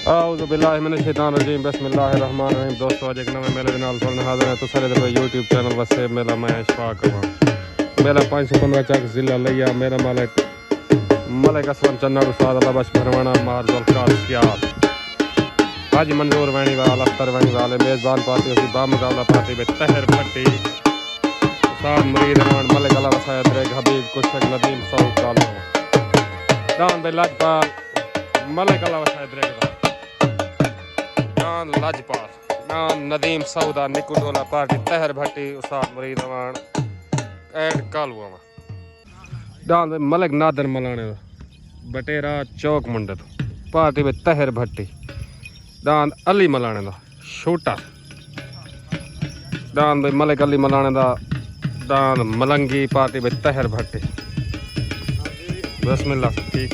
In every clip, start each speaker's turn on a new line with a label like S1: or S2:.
S1: आऊज़ु बिल्लाहि मिनश शैतानिर रजीम बिस्मिल्लाहिर रहमानिर रहीम। दोस्तों अज एक नवे मेले दे नाल तुहाडे हाज़िर है। तुसां दे यूट्यूब चैनल वसेब मेला मैं इशफाक मेला 515 चक जिला लिया मेरा मलिक असलम चन्नड़ उस्ताद अल्लाह बख्श भरवाना मार जुल्फकार सियाल हाजी मंजूर वैनीवाल अख्तर वैनीवाल मेज़बान पार्टी उसी बामुकाबला पार्टी में तहर भट्टी उस्ताद मुरीद रहमान मलिक अला वसायत रेग हबीब कुशक नदीम सऊद कालो दान दे लजपाल मलिक अला वसायत रेग दान लजपाल दान नदीम सऊदा निकुडोला पार्टी तहर भट्टी उस्ताद मुरीद रहमान एंड कालुआ दान दे मलिक नादर मलाने बटेरा चौक मुंडे पार्टी में तहर भट्टी दान अली मलाने दा शूटर दान भाई मलिक अली मलाने दा दान मलंगी पार्टी में तहर भट्टी बिस्मिल्लाह ठीक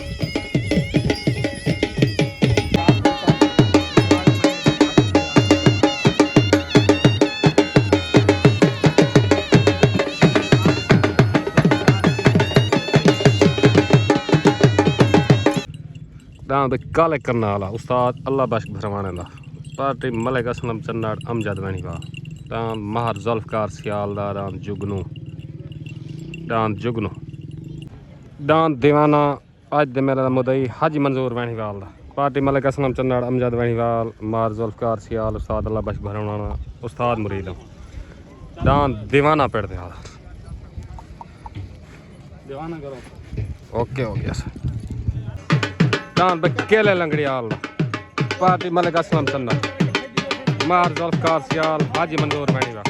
S1: दान भाई काले करनाल उस्ताद अल्लाह बख्श भरवाने दा पार्टी मलिक असलम चन्नड़ अमजद वैनीवाल दान महर जुल्फकार सियालदार दान जुगनू दान दीवाना अज दे मेरा मुदई हाजी मंजूर वैनीवाल दा पार्टी मलिक असलम चन्नड़ अमजद वैनीवाल महर जुल्फकार सियाल उस्ताद अल्लाह बख्श भरवाना उस्ताद मुरीद दान दीवाना पेड़ दे दीवाना करो ओके हो गया सर दान केले लंगड़ियाल पार्टी मलिक असलम चन्नड़ महर जुल्फकार सियाल हाजी मंजूर वैनीवाल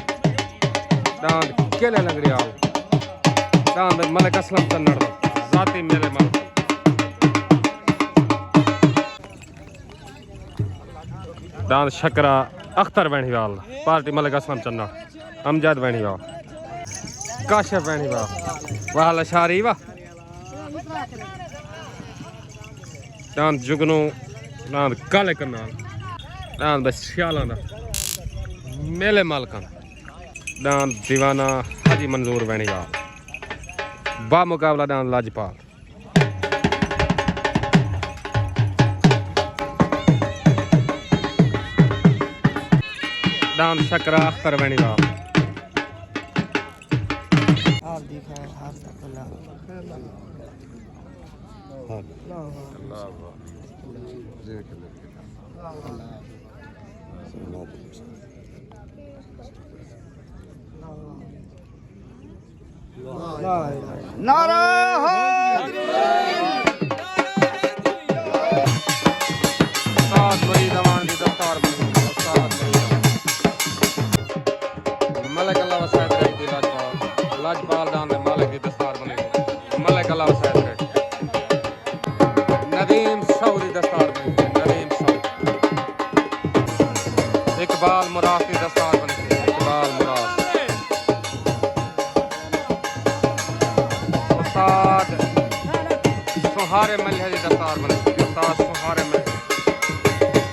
S1: दान केले लंगड़ियाल दान मलिक असलम चन्नड़ जाती मेरे मल दान शकरा अख्तर वैनीवाल पार्टी मलिक असलम चन्नड़ अमजद वैनीवाल काशिफ वैनीवाल वाह लशारी वाह दान जुगनू दान काले करनाल दान बस श्याला मेले मालकान दान दीवाना हाजी मंजूर वैनीवाल बा मुकाबला दान लाजपाल दान शकरा अख्तर वैनीवाल
S2: नारा
S1: मलिक अल्लाह वसायत रही लाजपाल दान मलिक की दस्तार बनी मलिक अल्लाह वसायत रही नदीम सऊदी दस्तार बनी नदीम सऊद इकबाल मुराद की दस्तार बनी इकबाल मुराद उस्ताद सुहारे मल्ह की दस्तार बनी उस्ताद सुहारे मल्ह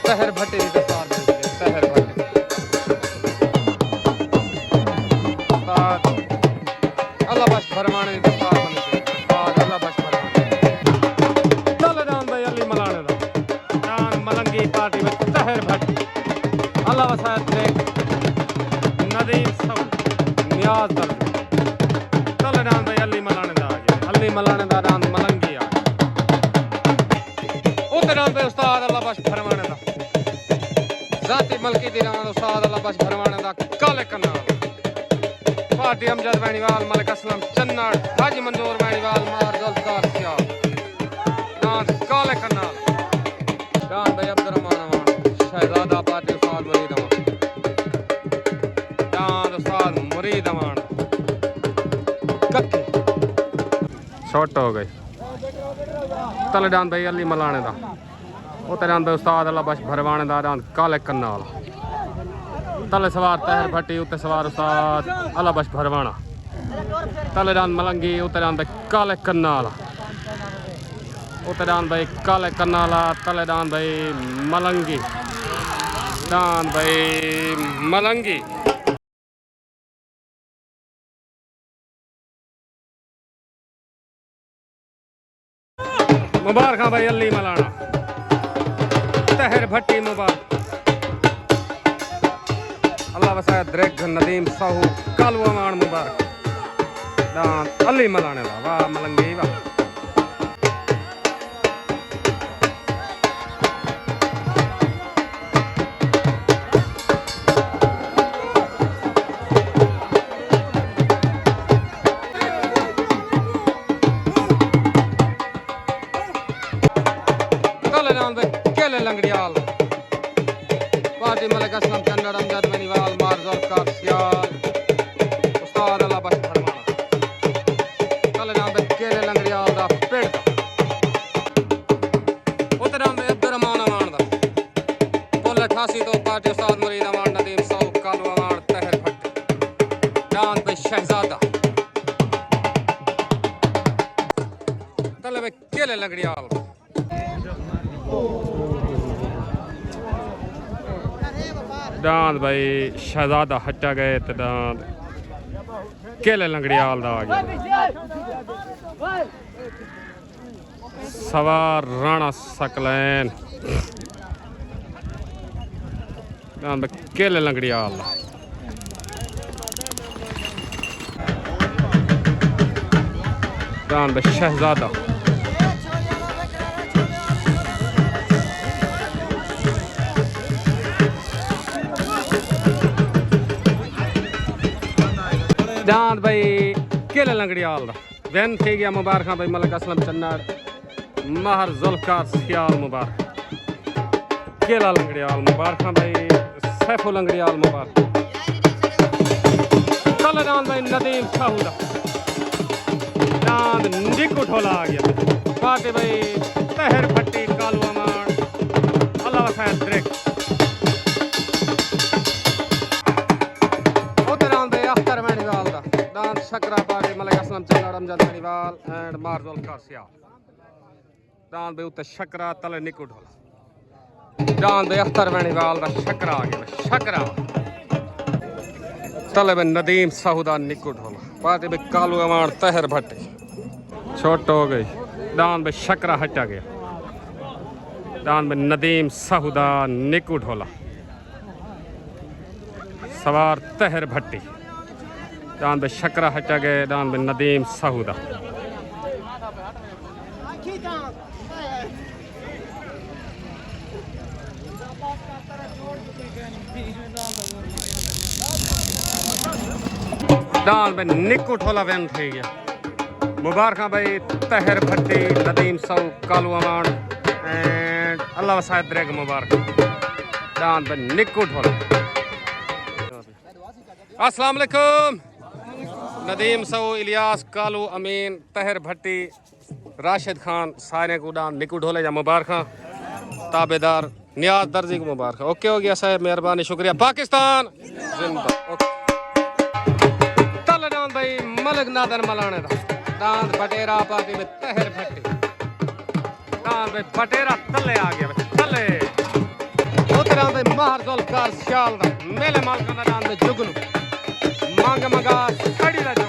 S1: तहर भट्टी की दस्तार बनी तहर भट्टी अल्लाह बख्श भरवाने की दस्तार बनी उस्ताद अल्लाह बख्श भरवाने चल दान भाई अली मलाने दा दान मलंगी पार्टी में तहर भट्टी अल्लाह वसायत रेग नदीम सऊद नियाज दल चल दान भाई अली मलाने दा अली मलाने दा दान मलंगी आ उते दान भाई उस्ताद अल्लाह बख्श भरवाने दा जाती मलकी दी दान उस्ताद अल्लाह बख्श भरवाने दा काले करनाल पार्टी अमजद वैनीवाल मलिक असलम चन्नड़ हाजी मंजूर वैनीवाल मार जुल्फकार सियाल दान काले करनाल दान भाई अब्दुर्रहमान अमान शहजादा पार्टी उस्ताद मुरीद अमान दान उस्ताद मुरीद अमान कक्की शॉर्ट हो गई तले दान भाई अली मलाने दा उते दान भाई उस्ताद अल्लाह बख्श भरवाने दा दान काले करनाल तले सवार तहर भट्टी उत्ते सवार उस्ताद अल्लाह बख्श भरवाना तले दान मलंगी उत्ते दान भाई काले करनाल उत्ते दान भाई काले करनाला तले दान भाई मलंगी दान भाई मलंगी मुबारक भाई अली मलाना तहर भट्टी मुबारक अल्लाह वसाया द्रेग नदीम साहू कालवान मुबारक दान अली मलाने वाह मलंगी वाह केले लंगड़ियाल पार्टी मलिक असलम कन्नड़ अमजद मनीवाल मारजोल का सियाल उस्ताद अल्लाह बख्श फरमाना कल नाम पे केले लंगड़ियाल दा पेड़ उते नाम पे अब्दुर्रहमान अमान दा पुल 88 तो पार्टी उस्ताद मुरीद अमान नदीम साहू कालू अमान तहर भट्टी जान पे शहजादा कल पे केले लंगड़ियाल दांद भाई शहजादा हटा गए तो दांद केले लंगड़ियाल दा आ गया सवार राणा सकलैन दांद केले लंगड़ियाल दांद शहजादा दांद भाई केले लंगड़ियाल दा वैन थी गया मुबारक भाई मलिक असलम चन्नड़ महर जुल्फकार सियाल मुबारक केला लंगड़ियाल मुबारक भाई सैफो लंगड़ियाल मुबारक कल दांद भाई नदीम साहू दा दांद निकू ठोला आ गया पार्टी भाई तहर भट्टी कालू अमान अल्लाह वसाया द्रेक शकरा पार्टी मलिक असलम चन्नड़ अमजद मनीवाल एंड मारजोल कासिया दान बे उत्ते शकरा तले निकू ढोला दान बे अख्तर मनीवाल दा शकरा आ गया शकरा तले बे नदीम साहूदा निकू ढोला पार्टी बे कालू अमान तहर भट्टी छोट हो गई दान बे शकरा हटा गया दान बे नदीम साहूदा निकू ढोला सवार तहर भट्टी दान बे शकरा हटा गए दान बे नदीम साहूदा दान बे निकू ठोला वैन थी गया मुबारक भाई तहर भट्टी नदीम साहू कालू अमान एंड अल्लाह वसायद द्रेग मुबारक दान बे निकू ठोला अस्सलाम वालेकुम नदीम साहू इलियास कालू अमीन तहर भट्टी राशिद खान सारे को डान निकू ढोले जा मुबारक ताबेदार नियाज दर्जी को मुबारक ओके हो गया साहब मेहरबानी शुक्रिया पाकिस्तान जिंदा तल दान भाई मलिक नादर मलाने दा दान बटेरा पार्टी में तहर भट्टी दान भाई बटेरा तले आ गया तले उतरा भाई महर जुल्फकार सियाल दा मेले मालका दान में जुगनू मांग मगा खड़ी दा जो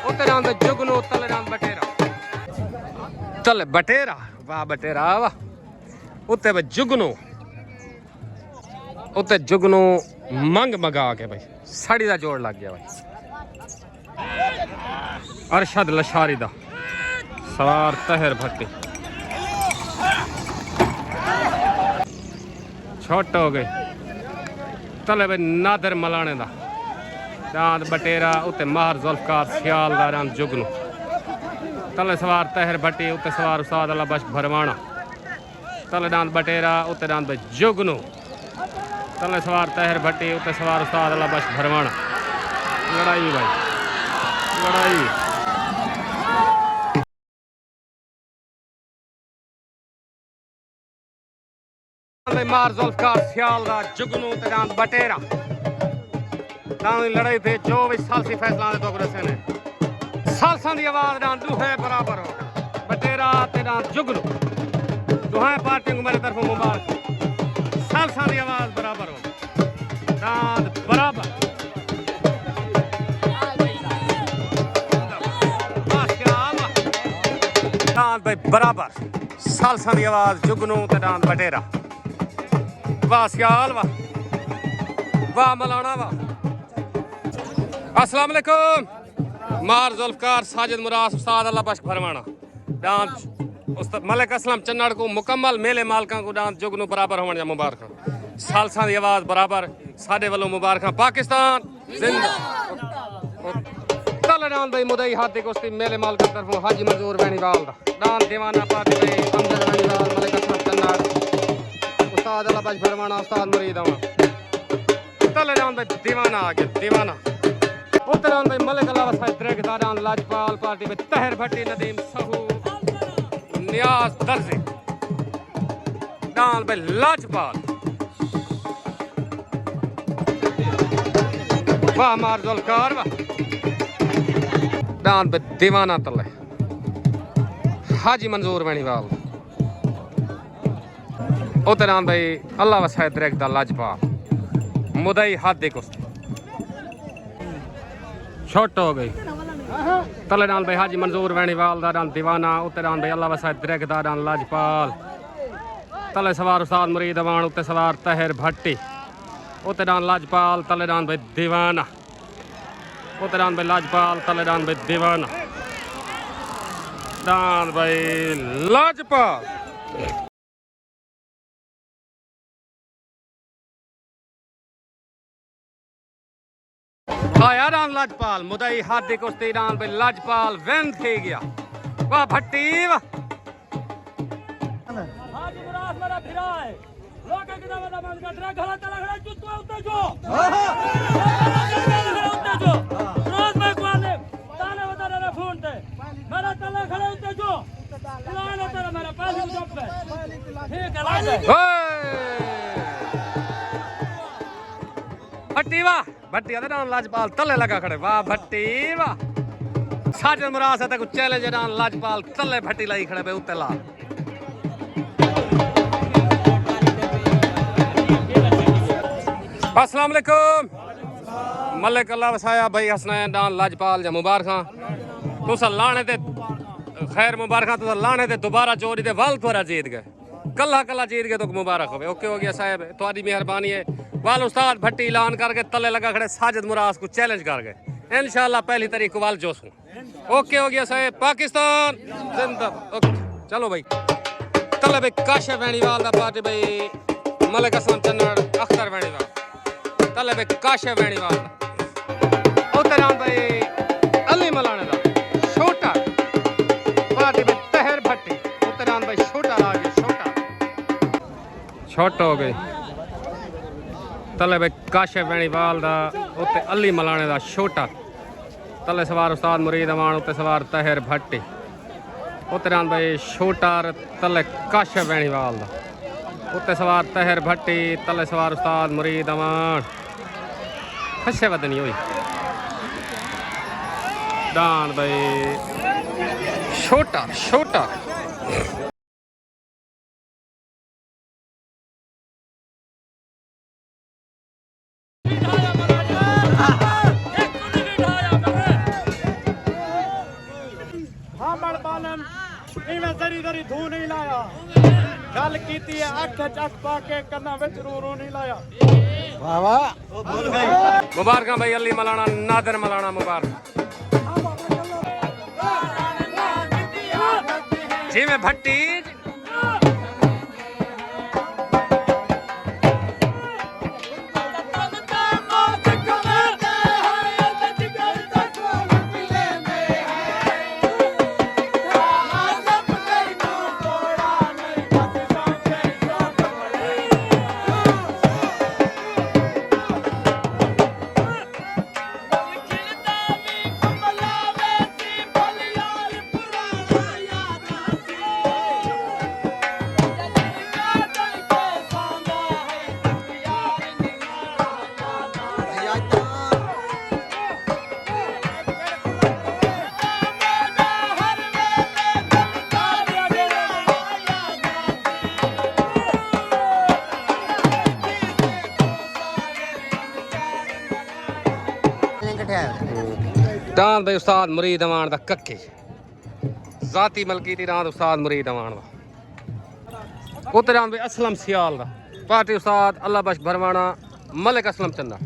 S1: उतरा भाई जुगनू तले दान बटेरा तले बटेरा वाह बटेरा वाह उत्ते भाई जुगनू मंग मगा के भाई साड़ी दा जोड़ लग गया भाई अरशद लशारी दा सवार तहर भट्टी छोट हो गए तले भाई नादर मलाने दा दांद बटेरा उत्ते महर जुल्फकार सियाल दा राम जुगनू तले सवार तहर भट्टी उत्ते सवार उस्ताद अल्लाह बख्श भरवाना तले दांद बटेरा उत्ते दांद भाई जुगनू तले सवार तहर भट्टी उत्ते सवार उस्ताद अल्लाह बख्श भरवाना लड़ाई भाई लड़ाई मार जुल्फकार सियाल दा जुगनू ते दांद बटेरा दांद लड़ाई थे 24 साल सी फैसला दे तोक रसे ने सालसां दी आवाज दांद दुहे बराबर हो बटेरा ते दांद जुगनू दुहे पार्टी को मेरे तरफ मुबारक सालसां दी आवाज बराबर हो दांद बराबर दांद भाई बराबर सालसा दी आवाज जुगनू ते डांद बटेरा वाह सियाल वाह वाह मलाना वाह अस्सलाम वालेकुम मार जुल्फकार साजिद मुराद उस्ताद अल्लाह बख्श फरमाना डांद उस्ताद मलिक असलम चन्नड़ को मुकम्मल मेले मालका को डांद जुगनू बराबर होने जा मुबारक सालसा दी आवाज बराबर साडे वालों मुबारक पाकिस्तान जिंदा तल डांद भाई मुदई हाथी कुश्ती मेले मालका तरफों हाजी मंजूर वैनीवाल दा डांद दीवाना पार्टी भाई अमजद वैनीवाल मलिक असलम चन्नड़ उस्ताद अल्लाह बख्श फरमाना उस्ताद मुरीद आवा तल डांद भाई दीवाना आ गया दीवाना उत्तरान भाई मलिक अल्लाह वसाई त्रेगदारान लाजपाल पार्टी में तहर भट्टी नदीम सहू नियाज दर्जी डांद भाई लाजपाल वाह मार जुल्फकार वाह डांद भाई दीवाना तले हाजी मंजूर वैनीवाल उत्तरान भाई अल्लाह वसाई त्रेगदा लाजपाल मुदई हाथी कुश्ती शॉर्ट हो गई तले डाल भाई हाजी मंजूर वैनीवाल दा डाल दीवाना उत्ते डाल भाई अल्लाह वसाई त्रेगदा डाल लाजपाल तले सवार उस्ताद मुरीद अवान उत्ते सवार तहर भट्टी उत्ते डाल लाजपाल तले डाल भाई दीवाना उत्ते डाल भाई लाजपाल तले डाल भाई दीवाना डाल भाई लाजपाल आया डांद लाजपाल मुदई हाथी कुश्ती डांद भाई लाजपाल वेंद थी गया वाह भट्टी वाह
S3: हाजी मुराद मेरा फिरा है लोके की दावत बंद कर रहा घरा चला खड़ा जुत्तो उठे जो उठे जो रोज मैं कोने ताने बता रहा फोन पे मेरा चला खड़ा उठे जो लाने तेरा मेरा पैसे जब पे ठीक है लाने
S1: भट्टी वाह भट्टी आदे डांद लाजपाल तले लगा खड़े वाह भट्टी वाह साजिद मुराद से कुछ चैलेंज डांद लाजपाल तले भट्टी लाई खड़े बे उत्ते ला अस्सलाम वालेकुम मलिक अल्लाह वसाया भाई हसनैन डांद लाजपाल जा मुबारक तुसा लाने ते खैर मुबारक तुसा लाने ते दोबारा चोरी ते वल थोड़ा जीत गए कल्ला कल्ला जीत गए तो मुबारक हो ओके हो गया साहब तुम्हारी मेहरबानी है वाल उस्ताद भट्टी ऐलान करके तले लगा खड़े साजिद मुराद को चैलेंज कर गए इंशाल्लाह पहली तारीख को वाल जोशू ओके हो गया साहब पाकिस्तान जिंदा ओके चलो भाई तले भाई काशिफ वैनीवाल दा पार्टी भाई मलिक असलम चन्नड़ अख्तर वैनीवाल तले भाई काशिफ वैनीवाल उत्तरान भाई अली मलाने दा छोटा पार्टी भाई तहर भट्टी उत्तरान भाई छोटा आ गया छोटा छोटा हो गई तले भाई काशिफ वैनीवाल दा उत्ते अली मलाने दा छोटा तले सवार उस्ताद मुरीद अवान उत्ते सवार तहर भट्टी उत्ते डाल भाई छोटा तले काशिफ वैनीवाल दा उत्ते सवार तहर भट्टी तले सवार उस्ताद मुरीद अवान खशे वदनी हुई डाल भाई छोटा छोटा
S3: दरी धू नहीं लाया गल कीती है अख चक पाके कन्ना विच रू नहीं लाया वाह वाह
S1: मुबारक भाई अली मलाना नादर मलाना मुबारक जी में भट्टी डांद भाई उस्ताद मुरीद अवान दा कक्के जाती मलकी दी डांद उस्ताद मुरीद अवान दा उत्तरान भाई असलम सियाल दा पार्टी उस्ताद अल्लाह बख्श भरवाना मलिक असलम चंदा।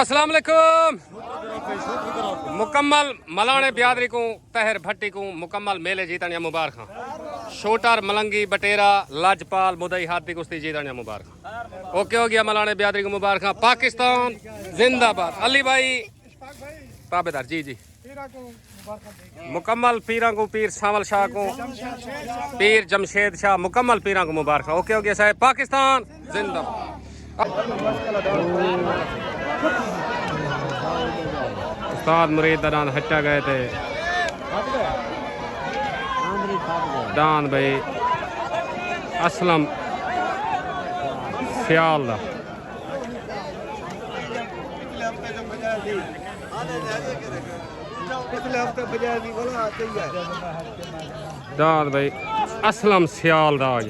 S1: अस्सलाम वालेकुम। मुकम्मल मलाने बियादरी को तहर भट्टी को मुकम्मल मेले जीतने मुबारक। शोटर मलंगी बटेरा लाजपाल मुदई हाथी कुश्ती जीतने मुबारक। ओके हो गया मलाने बियादरी को मुबारक। पाकिस्तान जिंदाबाद। अली भाई ताबेदार जी जी मुकम्मल पीरा को पीर सावल शाह को पीर जमशेद शाह मुकम्मल पीरा को मुबारक। ओके हो गया साहब पाकिस्तान जिंदाबाद। उस्ताद मुरीद दान हट्टा गए थे दान भाई असलम सियाल दा दान भाई असलम सियाल दा आज।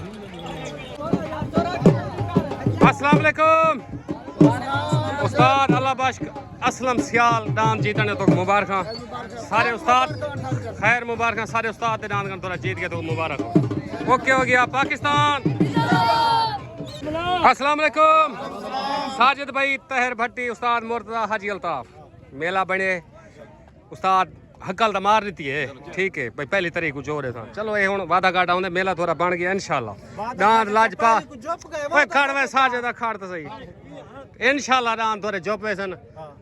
S1: अस्सलाम वालेकुम उस्ताद अल्लाह बख्श असलम सियाल दान जीतने तो मुबारक। सारे उस्ताद खैर मुबारक सारे उस्ताद दान थोड़ा जीत गए तो मुबारक। ओके हो गया पाकिस्तान। अस्सलाम वालेकुम साजिद भाई तहर भट्टी उस्ताद मुर्तजा हाजी अल्ताफ मेला बने उस्ताद हकल तो मार दी है ठीक है भाई पहली तारीख को जोर था चलो ये हूँ वादा घाटा आने मेला थोड़ा बन गया इंशाल्लाह। दांत लाजपा खड़ में साजिद खड़ तो सही इंशाल्लाह दांत थोड़े जोप सन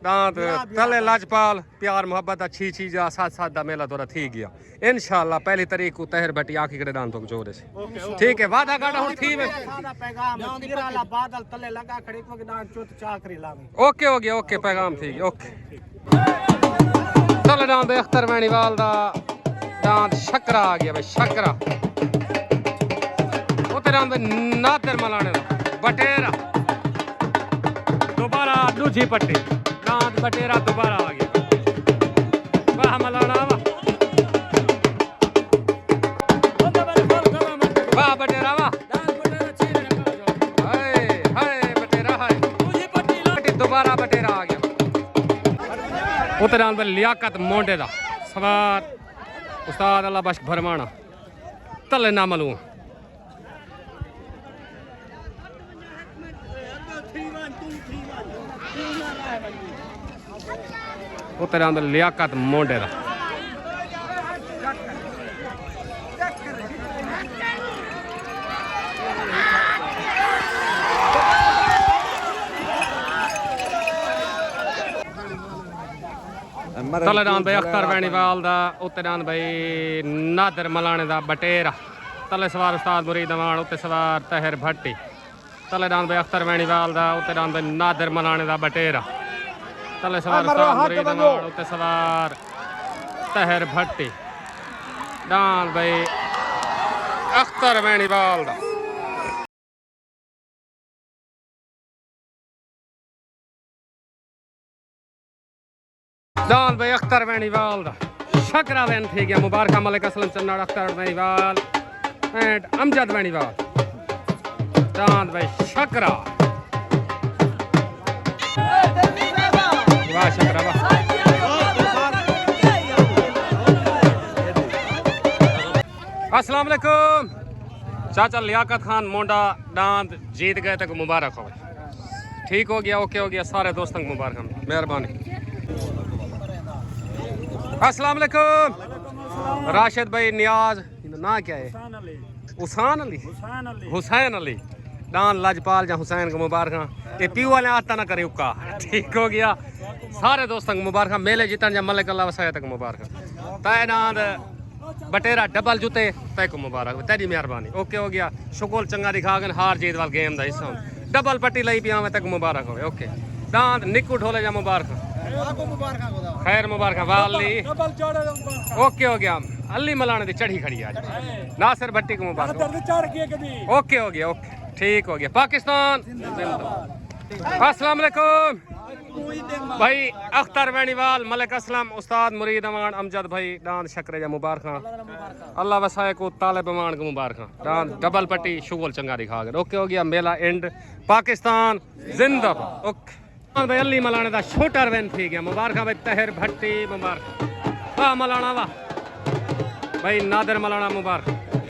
S1: दांत तले लाजपाल प्यार मोहब्बत अच्छी चीज साथ साथ दा मेला थोड़ा थी गया इंशाल्लाह पहली तारीख को तहर भट्टी आखी कड़े दांतों को जोर से ठीक है वादा घाटा हूँ थी ओके हो गया ओके पैगाम थी ओके। चल दांत अख्तर मैनीवाल दा दांत शकरा आ गया भाई शकरा उते दांत नादर मलाने दा बटेरा दोबारा दूजी पट्टी दांत बटेरा दोबारा आ गया वाह मलाना वाह बटेरा वाह हाय हाय बटेरा हाय पट्टी दोबारा बटेरा आ गया। उतरान पर लियाकत मोंडे दा सवार उस्ताद अल्लाह बख्श भरवाना तले ना मलू उतरान पर लियाकत मोंडे दा तलेदान भाई अख्तर वैनीवाल दा उत्तरान भाई नादर मलाने दा बटेरा तले सवार उस्ताद मुरीद दवान उत्ते सवार तहर भट्टी तलेदान भाई अख्तर वैनीवाल दा उत्तरान भाई नादर मलाने दा बटेरा तले सवार उस्ताद मुरीद दवान उत्ते सवार तहर भट्टी दान भाई अख्तर वैनीवाल दा दान भाई अख्तर वैनीवाल दा शकरा वैन थी गया मुबारक मलिक असलम चन्नाड़ अख्तर वैनीवाल एंड अमजद वैनीवाल दान भाई शकरा वाह शकरा वाह। अस्सलाम वालेकुम चाचा लियाकत खान मोंडा दांत जीत गए तक मुबारक हो ठीक हो गया ओके हो गया सारे दोस्तों को मुबारक मेहरबानी। अस्सलाम वालेकुम राशिद भाई नियाज ना क्या है हुसैन अली दान लाजपाल या हुसैन को मुबारक ये पीऊ वाले आता ना करे उका ठीक हो गया सारे दोस्तों को मुबारक मेले जीतन या मलिक अल्लाह वसाया तक मुबारक तैनाद बटेरा डबल जूते तय को मुबारक तेरी मेहरबानी ओके हो गया शुकुल चंगा दिखा गए हार जीत वाल गेम का हिस्सा डबल पट्टी लाई पिया तक मुबारक हो ओके दांत निक्कू ढोले जा मुबारक खैर मुबारक वाली ओके हो गया अली मलाने दी चढ़ी खड़ी आज नासिर भट्टी को मुबारक ओके हो गया ओके ठीक हो गया पाकिस्तान। अस्सलाम वालेकुम भाई अख्तर वैनीवाल मलिक असलम उस्ताद मुरीद अमान अमजद भाई दान शकरे जा मुबारक अल्लाह वसाए को तालिब अमान को मुबारक दान डबल पट्टी शुगल चंगा दिखा गए ओके हो गया मेला एंड पाकिस्तान जिंदाबाद ओके। भाई अली मलाने का शूटर विन थी गया मुबारक भाई तहर भट्टी मुबारक वाह मलाना वाह भाई नादर मलाना मुबारक